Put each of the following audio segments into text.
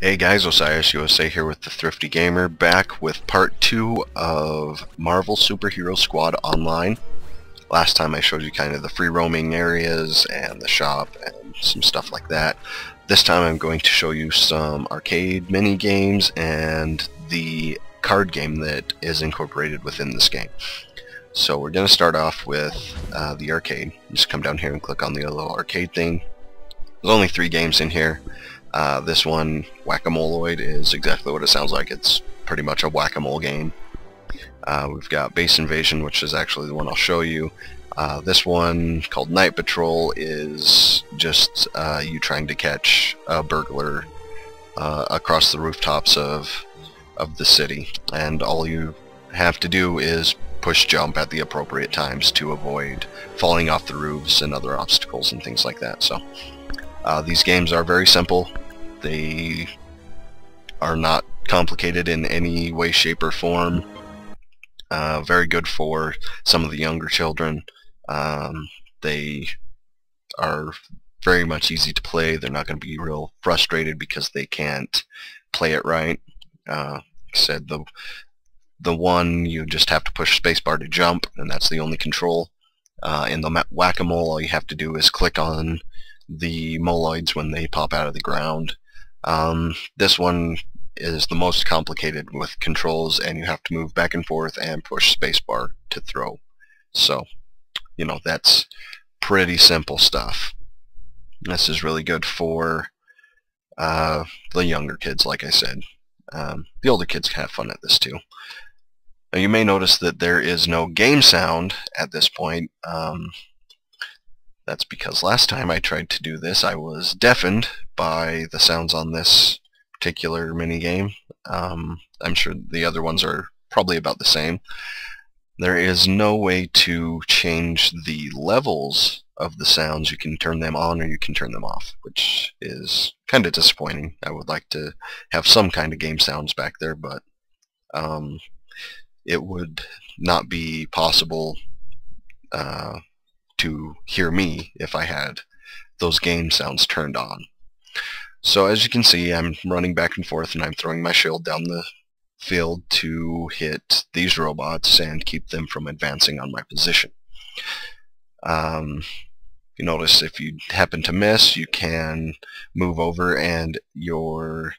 Hey guys, Osiris USA here with the Thrifty Gamer, back with part 2 of Marvel Superhero Squad Online. Last time I showed you kind of the free roaming areas and the shop and some stuff like that. This time I'm going to show you some arcade mini games and the card game that is incorporated within this game. So we're going to start off with the arcade. Just come down here and click on the little arcade thing. There's only 3 games in here. This one, Whack-A-Moloid, is exactly what it sounds like. It's pretty much a whack-a-mole game. We've got Base Invasion, which is actually the one I'll show you. This one, called Night Patrol, is just you trying to catch a burglar across the rooftops of the city. And all you have to do is push jump at the appropriate times to avoid falling off the roofs and other obstacles and things like that. So these games are very simple. They are not complicated in any way, shape, or form. Very good for some of the younger children. They are very much easy to play. They're not going to be real frustrated because they can't play it right. Like I said, the one, you just have to push spacebar to jump, and that's the only control. In the Whack-A-Mole, all you have to do is click on the moloids when they pop out of the ground. This one is the most complicated with controls, and you have to move back and forth and push spacebar to throw. So, you know, that's pretty simple stuff. This is really good for the younger kids, like I said. The older kids can have fun at this too. Now, you may notice that there is no game sound at this point. That's because last time I tried to do this, I was deafened by the sounds on this particular minigame. I'm sure the other ones are probably about the same. There is no way to change the levels of the sounds. You can turn them on or you can turn them off, which is kind of disappointing. I would like to have some kind of game sounds back there, but it would not be possible to hear me if I had those game sounds turned on. So as you can see, I'm running back and forth and I'm throwing my shield down the field to hit these robots and keep them from advancing on my position. You notice if you happen to miss, you can move over and your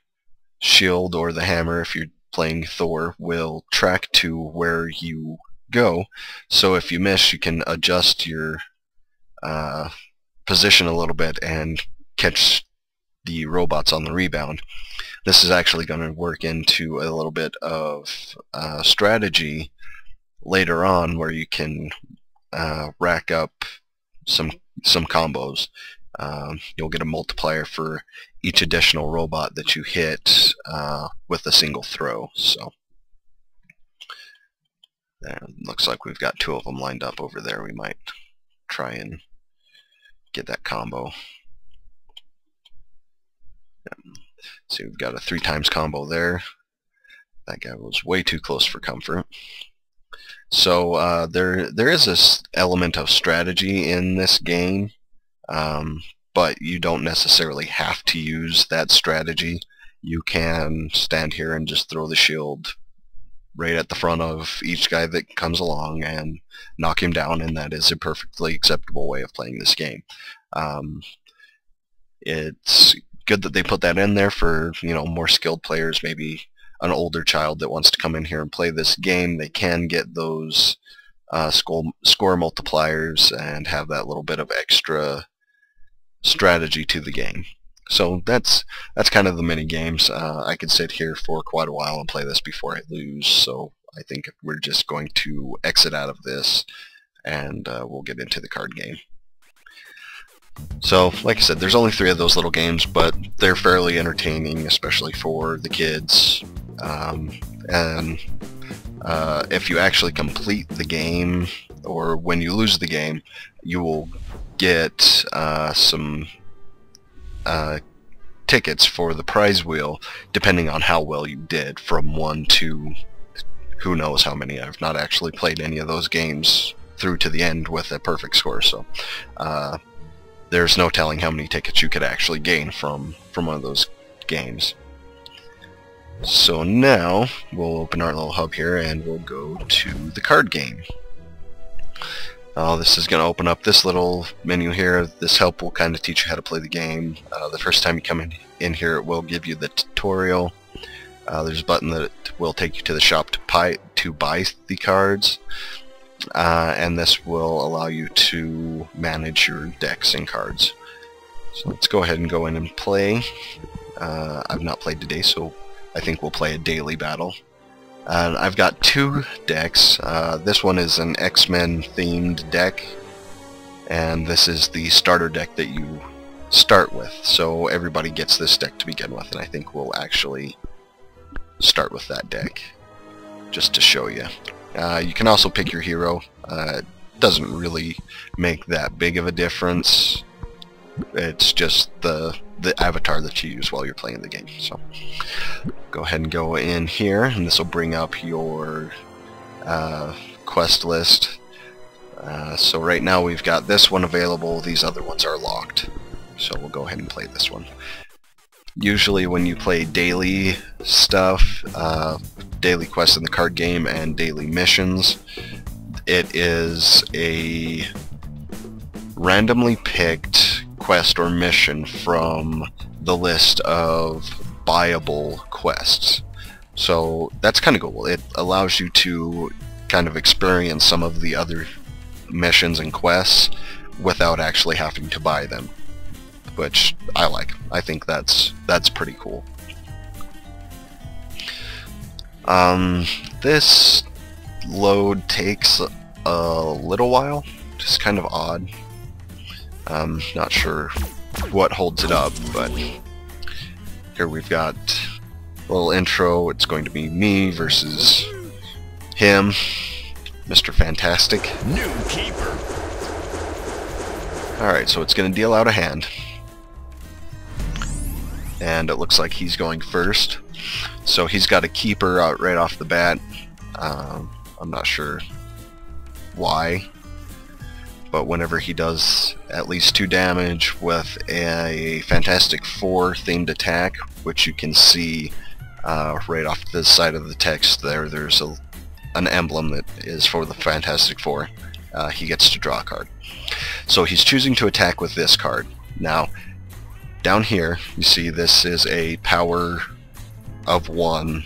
shield or the hammer, if you're playing Thor, will track to where you go. So if you miss, you can adjust your position a little bit and catch the robots on the rebound. This is actually going to work into a little bit of strategy later on, where you can rack up some combos. You'll get a multiplier for each additional robot that you hit with a single throw. So looks like we've got 2 of them lined up over there. We might try and get that combo. See, we've got a 3 times combo there. That guy was way too close for comfort. So there is this element of strategy in this game, but you don't necessarily have to use that strategy. You can stand here and just throw the shield right at the front of each guy that comes along and knock him down, and that is a perfectly acceptable way of playing this game. It's good that they put that in there for, you know, more skilled players, maybe an older child that wants to come in here and play this game. They can get those score multipliers and have that little bit of extra strategy to the game. So that's kind of the mini games. I could sit here for quite a while and play this before I lose, so I think we're just going to exit out of this and we'll get into the card game. So, like I said, there's only 3 of those little games, but they're fairly entertaining, especially for the kids. And if you actually complete the game, or when you lose the game, you will get some tickets for the prize wheel, depending on how well you did, from 1 to who knows how many. I've not actually played any of those games through to the end with a perfect score, so there's no telling how many tickets you could actually gain from one of those games. So now we'll open our little hub here and we'll go to the card game. This is going to open up this little menu here. This help will kind of teach you how to play the game. The first time you come in here, it will give you the tutorial. There's a button that will take you to the shop to buy the cards, and this will allow you to manage your decks and cards. So let's go ahead and go in and play. I've not played today, so I think we'll play a daily battle. And I've got 2 decks. This one is an X-Men themed deck, and this is the starter deck that you start with. So everybody gets this deck to begin with, and I think we'll actually start with that deck just to show you. You can also pick your hero. It doesn't really make that big of a difference. It's just the avatar that you use while you're playing the game. So go ahead and go in here, and this will bring up your quest list. So right now we've got this one available. These other ones are locked. So we'll go ahead and play this one. Usually when you play daily stuff, daily quests in the card game and daily missions, it is a randomly picked quest or mission from the list of buyable quests. So that's kind of cool. It allows you to kind of experience some of the other missions and quests without actually having to buy them, which I like. I think that's pretty cool. This load takes a little while, just kind of odd. Not sure what holds it up, but here we've got a little intro. It's going to be me versus him, Mr. Fantastic. New keeper. Alright, so it's going to deal out a hand. And it looks like he's going first. So he's got a keeper out right off the bat. I'm not sure why, but whenever he does at least 2 damage with a Fantastic Four themed attack, which you can see right off the side of the text there, there's an emblem that is for the Fantastic Four, he gets to draw a card. So he's choosing to attack with this card. Now, down here, you see this is a power of 1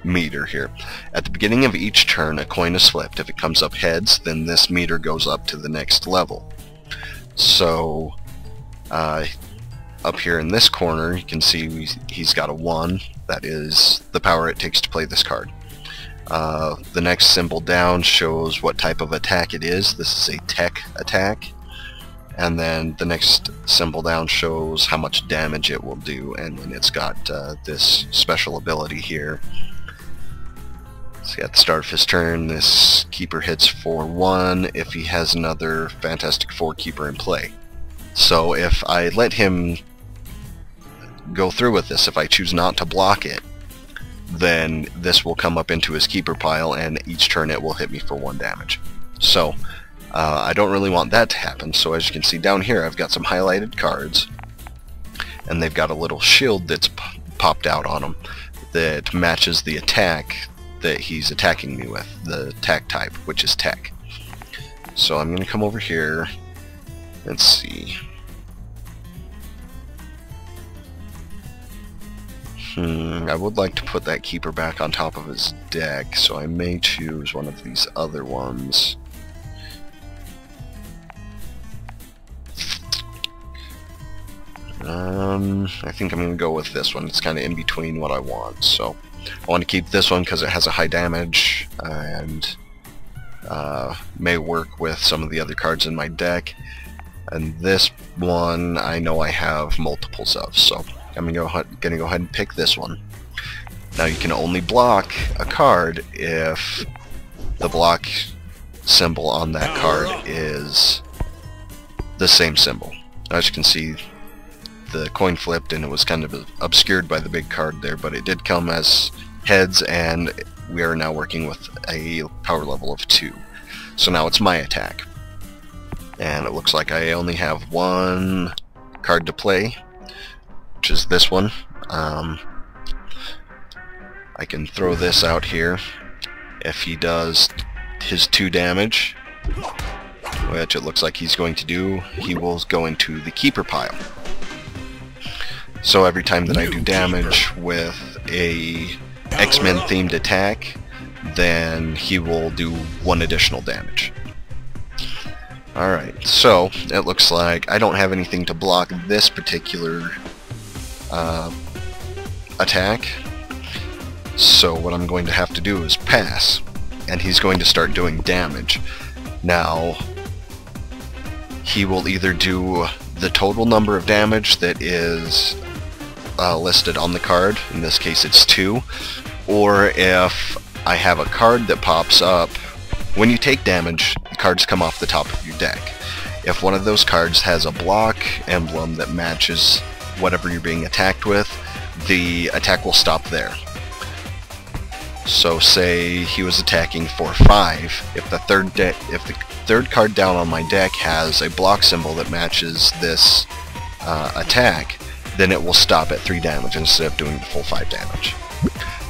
meter here. At the beginning of each turn, a coin is flipped. If it comes up heads, then this meter goes up to the next level. So, up here in this corner, you can see he's got a 1. That is the power it takes to play this card. The next symbol down shows what type of attack it is. This is a tech attack. And then the next symbol down shows how much damage it will do, and then it's got this special ability here. So at the start of his turn, this keeper hits for 1 if he has another Fantastic Four keeper in play. So if I let him go through with this, if I choose not to block it, then this will come up into his keeper pile, and each turn it will hit me for 1 damage. So I don't really want that to happen, so as you can see down here I've got some highlighted cards, and they've got a little shield that's popped out on them that matches the attack that he's attacking me with, the attack type, which is tech. So I'm going to come over here. Let's see. I would like to put that keeper back on top of his deck, so I may choose one of these other ones. I think I'm going to go with this one. It's kind of in between what I want, so I want to keep this one because it has a high damage and may work with some of the other cards in my deck. And this one I know I have multiples of, so I'm going to go ahead and pick this one. Now you can only block a card if the block symbol on that card is the same symbol. As you can see, the coin flipped and it was kind of obscured by the big card there, but it did come as heads, and we are now working with a power level of 2. So now it's my attack. And it looks like I only have 1 card to play, which is this one. I can throw this out here. If he does his 2 damage, which it looks like he's going to do, he will go into the keeper pile. So every time that I do damage with a X-Men themed attack, then he will do 1 additional damage. Alright, so it looks like I don't have anything to block this particular attack. So what I'm going to have to do is pass, and he's going to start doing damage. Now, he will either do the total number of damage that is listed on the card, in this case it's 2, or if I have a card that pops up, when you take damage, the cards come off the top of your deck. If one of those cards has a block emblem that matches whatever you're being attacked with, the attack will stop there. So say he was attacking for 5, if the third card down on my deck has a block symbol that matches this attack, then it will stop at 3 damage instead of doing the full 5 damage.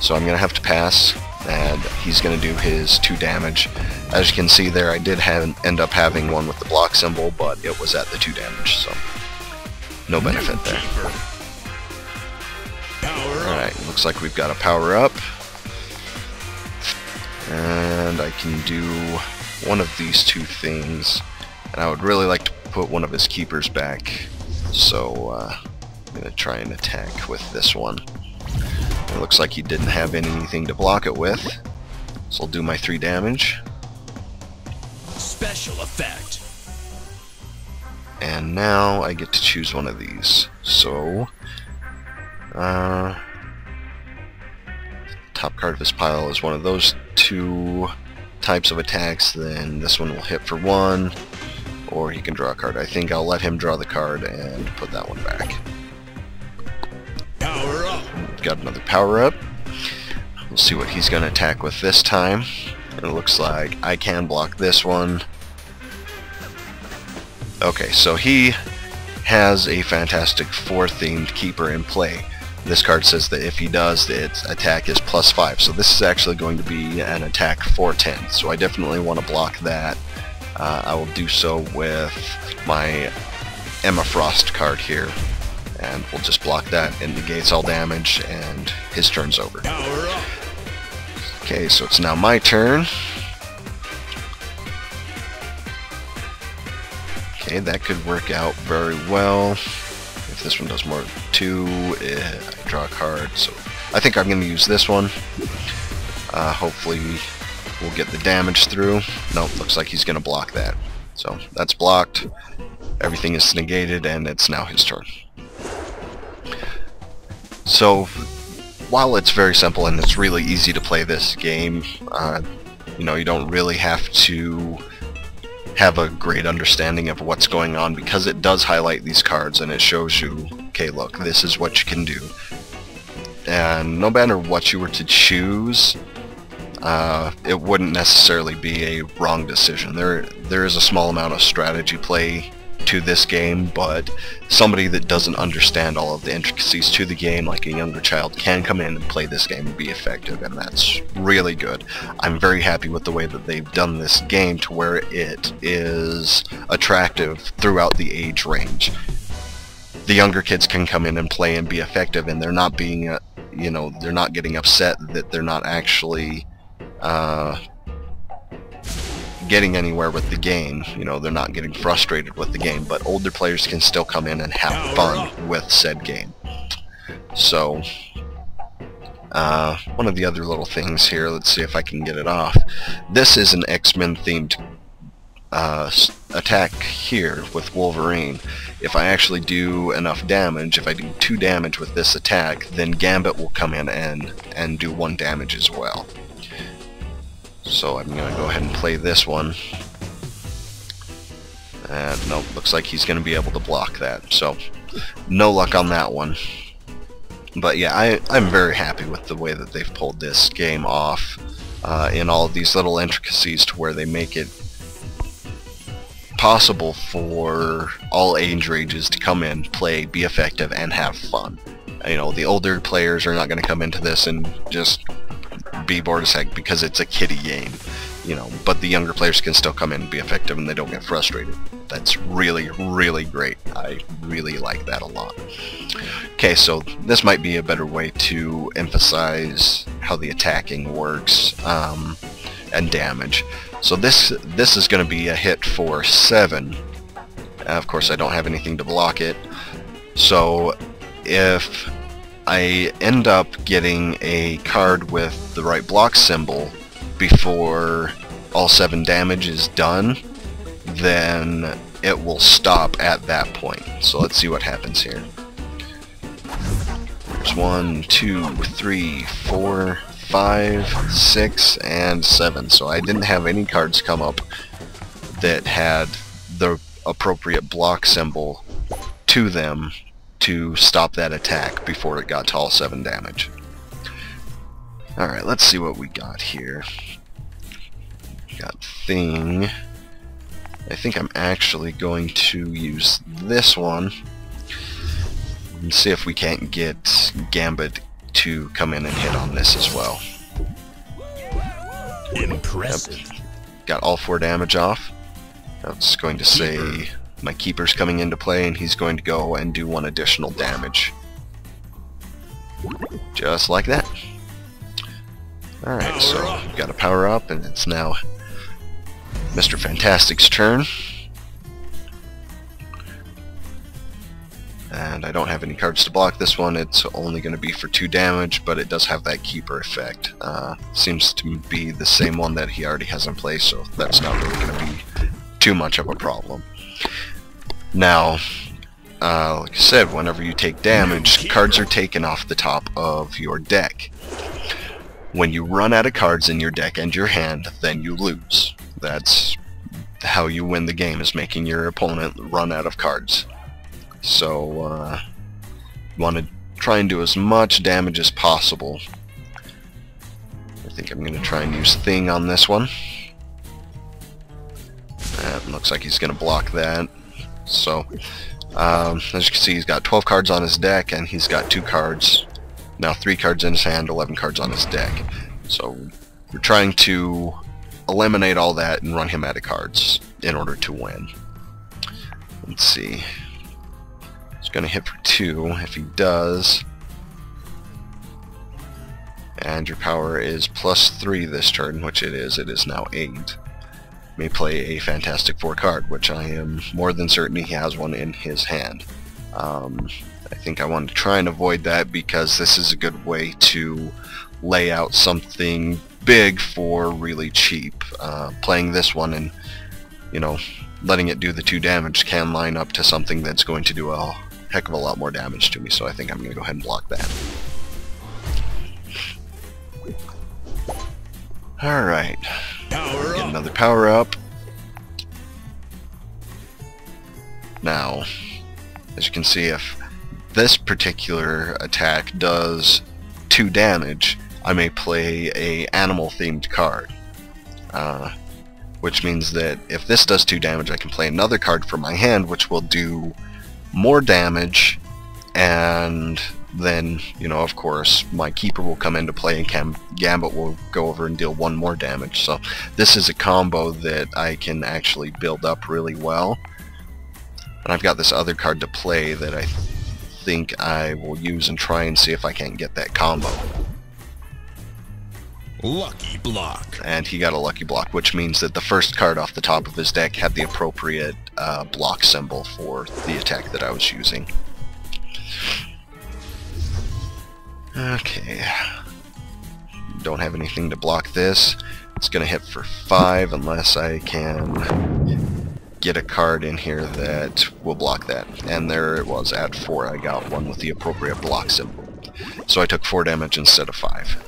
So I'm going to have to pass, and he's going to do his 2 damage. As you can see there, I did end up having one with the block symbol, but it was at the 2 damage, so no benefit there. Alright, looks like we've got a power up. And I can do one of these 2 things, and I would really like to put one of his keepers back, so I'm going to try and attack with this one. It looks like he didn't have anything to block it with, so I'll do my 3 damage. Special effect. And now I get to choose one of these. So, top card of his pile is one of those 2 types of attacks, then this one will hit for 1, or he can draw a card. I think I'll let him draw the card and put that one back. Power up. Got another power up. We'll see what he's going to attack with this time. It looks like I can block this one. Okay, so he has a Fantastic Four themed keeper in play. This card says that if he does, its attack is +5. So this is actually going to be an attack for 10. So I definitely want to block that. I will do so with my Emma Frost card here. And we'll just block that. It negates all damage, and his turn's over. Power up. Okay, so it's now my turn. Okay, that could work out very well. If this one does more than 2, I draw a card. So I think I'm going to use this one. Hopefully we'll get the damage through. Nope, looks like he's going to block that. So that's blocked. Everything is negated, and it's now his turn. So while it's very simple and it's really easy to play this game, you know, you don't really have to have a great understanding of what's going on, because it does highlight these cards and it shows you, okay, look, this is what you can do. And no matter what you were to choose, it wouldn't necessarily be a wrong decision. There is a small amount of strategy play to this game, but somebody that doesn't understand all of the intricacies to the game, like a younger child, can come in and play this game and be effective, and that's really good. I'm very happy with the way that they've done this game to where it is attractive throughout the age range. The younger kids can come in and play and be effective, and they're not being, you know, they're not getting upset that they're not actually getting anywhere with the game. You know, they're not getting frustrated with the game, but older players can still come in and have fun with said game. So one of the other little things here, let's see if I can get it off. This is an X-Men themed attack here with Wolverine. If I actually do enough damage, if I do 2 damage with this attack, then Gambit will come in and do 1 damage as well. So I'm going to go ahead and play this one. And nope, looks like he's going to be able to block that. So no luck on that one. But yeah, I'm very happy with the way that they've pulled this game off in all of these little intricacies, to where they make it possible for all age ranges to come in, play, be effective, and have fun. You know, the older players are not going to come into this and just be bored as heck because it's a kiddie game, you know, but the younger players can still come in and be effective and they don't get frustrated. That's really, really great. I really like that a lot. Okay, so this might be a better way to emphasize how the attacking works and damage. So this is going to be a hit for 7. Of course, I don't have anything to block it. So if I end up getting a card with the right block symbol before all 7 damage is done, then it will stop at that point. So let's see what happens here. There's 1, 2, 3, 4, 5, 6, and 7. So I didn't have any cards come up that had the appropriate block symbol to them to stop that attack before it got to all 7 damage. Alright, let's see what we got here. Got Thing. I think I'm actually going to use this one and see if we can't get Gambit to come in and hit on this as well. Impressive. Yep. Got all 4 damage off. That's going to say my Keeper's coming into play, and he's going to go and do 1 additional damage. Just like that. Alright, so we've got a power up, and it's now Mr. Fantastic's turn. And I don't have any cards to block this one. It's only going to be for 2 damage, but it does have that Keeper effect. Seems to be the same one that he already has in place, so that's not really going to be too much of a problem. Now, like I said, whenever you take damage, cards are taken off the top of your deck. When you run out of cards in your deck and your hand, then you lose. That's how you win the game, is making your opponent run out of cards. So, you want to try and do as much damage as possible. I think I'm going to try and use Thing on this one. Looks like he's going to block that. So, as you can see, he's got 12 cards on his deck, and he's got 2 cards. Now 3 cards in his hand, 11 cards on his deck. So, we're trying to eliminate all that and run him out of cards in order to win. Let's see. He's going to hit for 2. If he does, and your power is +3 this turn, which it is now 8. May play a Fantastic Four card, which I am more than certain he has one in his hand. I think I want to try and avoid that because this is a good way to lay out something big for really cheap. Playing this one and, you know, letting it do the 2 damage can line up to something that's going to do a heck of a lot more damage to me, so I think I'm going to go ahead and block that. Alright. Get another power up. Now, as you can see, if this particular attack does 2 damage, I may play a animal-themed card. Which means that if this does 2 damage, I can play another card from my hand, which will do more damage, and then, you know, of course, my Keeper will come into play and Gambit will go over and deal 1 more damage. So this is a combo that I can actually build up really well. And I've got this other card to play that I think I will use and try and see if I can't get that combo. Lucky block. And he got a lucky block, which means that the first card off the top of his deck had the appropriate block symbol for the attack that I was using. Okay. Don't have anything to block this. It's going to hit for 5 unless I can get a card in here that will block that. And there it was at 4. I got one with the appropriate block symbol. So I took 4 damage instead of 5.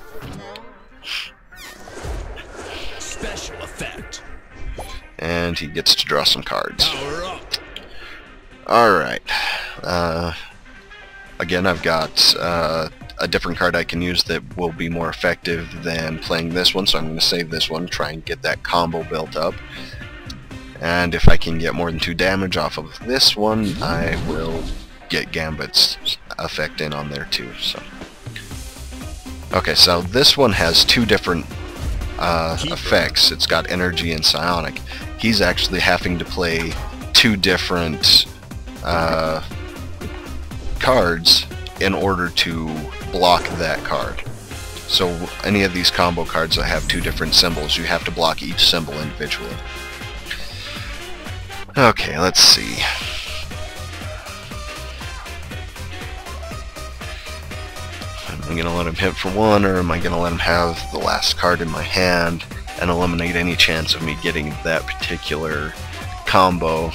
Special effect. And he gets to draw some cards. Power up. Alright. Again, I've got a different card I can use that will be more effective than playing this one, so I'm going to save this one, try and get that combo built up. And if I can get more than 2 damage off of this one, I will get Gambit's effect in on there too. So Okay, so this one has two different effects. It's got energy and psionic. He's actually having to play two different cards in order to block that card. So any of these combo cards that have two different symbols, you have to block each symbol individually. Okay, let's see. Am I going to let him hit for one, or am I going to let him have the last card in my hand and eliminate any chance of me getting that particular combo?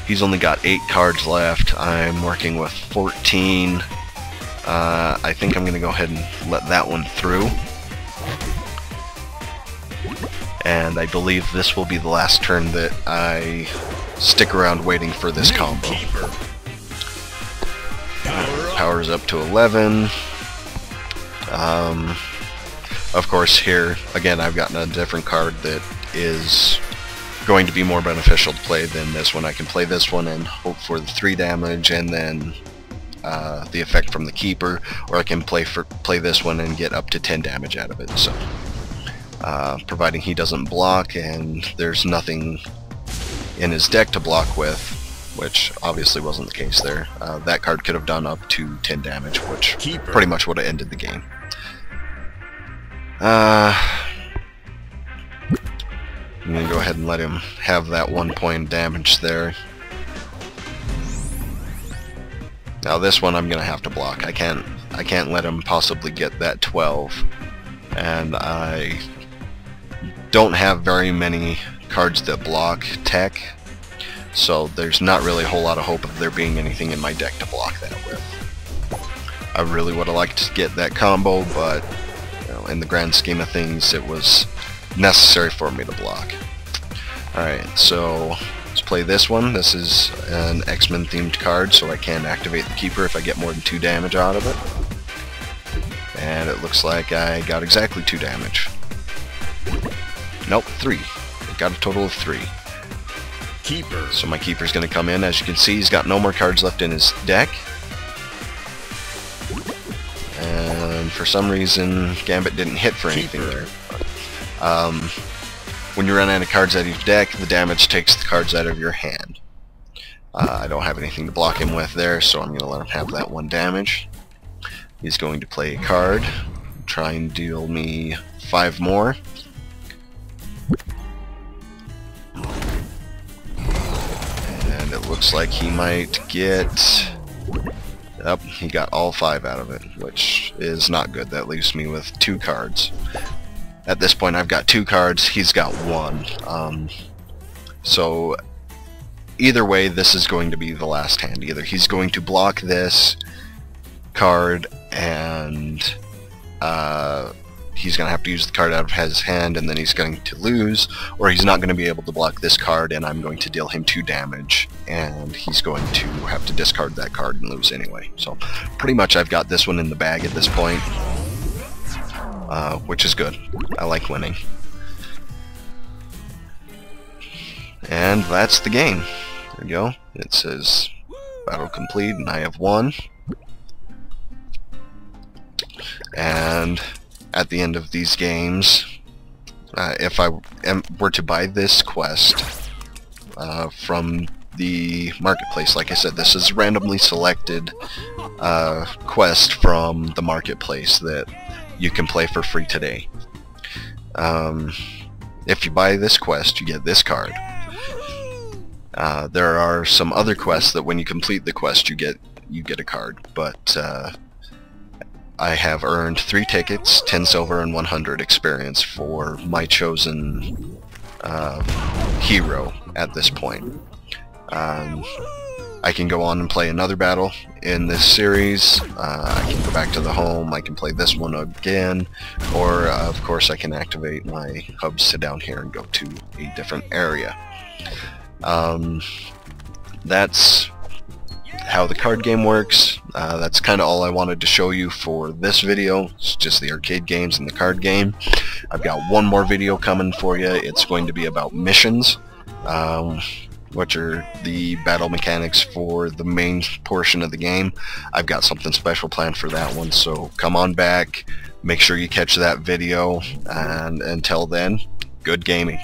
He's only got 8 cards left. I'm working with 14. I think I'm going to go ahead and let that one through. And I believe this will be the last turn that I stick around waiting for this combo. Power's up to 11. Of course, here again I've gotten a different card that is going to be more beneficial to play than this one. I can play this one and hope for the 3 damage and then the effect from the keeper, or I can play this one and get up to 10 damage out of it. So providing he doesn't block and there's nothing in his deck to block with, which obviously wasn't the case there, that card could have done up to 10 damage, which pretty much would have ended the game. I'm going to go ahead and let him have that 1 point damage there. Now this one I'm going to have to block. I can't let him possibly get that 12. And I don't have very many cards that block tech, so there's not really a whole lot of hope of there being anything in my deck to block that with. I really would have liked to get that combo, but you know, in the grand scheme of things it was necessary for me to block. Alright, so let's play this one. This is an X-Men themed card, so I can activate the keeper if I get more than 2 damage out of it. And it looks like I got exactly 2 damage. Nope, 3. I got a total of 3. Keeper. So my keeper's going to come in. As you can see, he's got no more cards left in his deck. And for some reason, Gambit didn't hit for anything there. When you run out of cards out of your deck, the damage takes the cards out of your hand. I don't have anything to block him with there, so I'm going to let him have that 1 damage. He's going to play a card, try and deal me 5 more. And it looks like he might get... Yep, he got all 5 out of it, which is not good. That leaves me with 2 cards. At this point I've got 2 cards, he's got 1. So either way, this is going to be the last hand. Either he's going to block this card and he's going to have to use the card out of his hand and then he's going to lose, or he's not going to be able to block this card and I'm going to deal him 2 damage and he's going to have to discard that card and lose anyway. So pretty much I've got this one in the bag at this point, which is good. I like winning. And that's the game. There we go. It says battle complete and I have won. And at the end of these games, if I were to buy this quest from the marketplace, like I said, this is randomly selected quest from the marketplace that you can play for free today. If you buy this quest, you get this card. There are some other quests that when you complete the quest you get a card, but I have earned 3 tickets, 10 silver and 100 experience for my chosen hero at this point. I can go on and play another battle in this series. I can go back to the home, I can play this one again, or of course I can activate my hubs to down here and go to a different area. That's how the card game works. That's kind of all I wanted to show you for this video. It's just the arcade games and the card game. I've got one more video coming for you. It's going to be about missions, which are the battle mechanics for the main portion of the game. I've got something special planned for that one, so come on back, Make sure you catch that video, and until then, good gaming.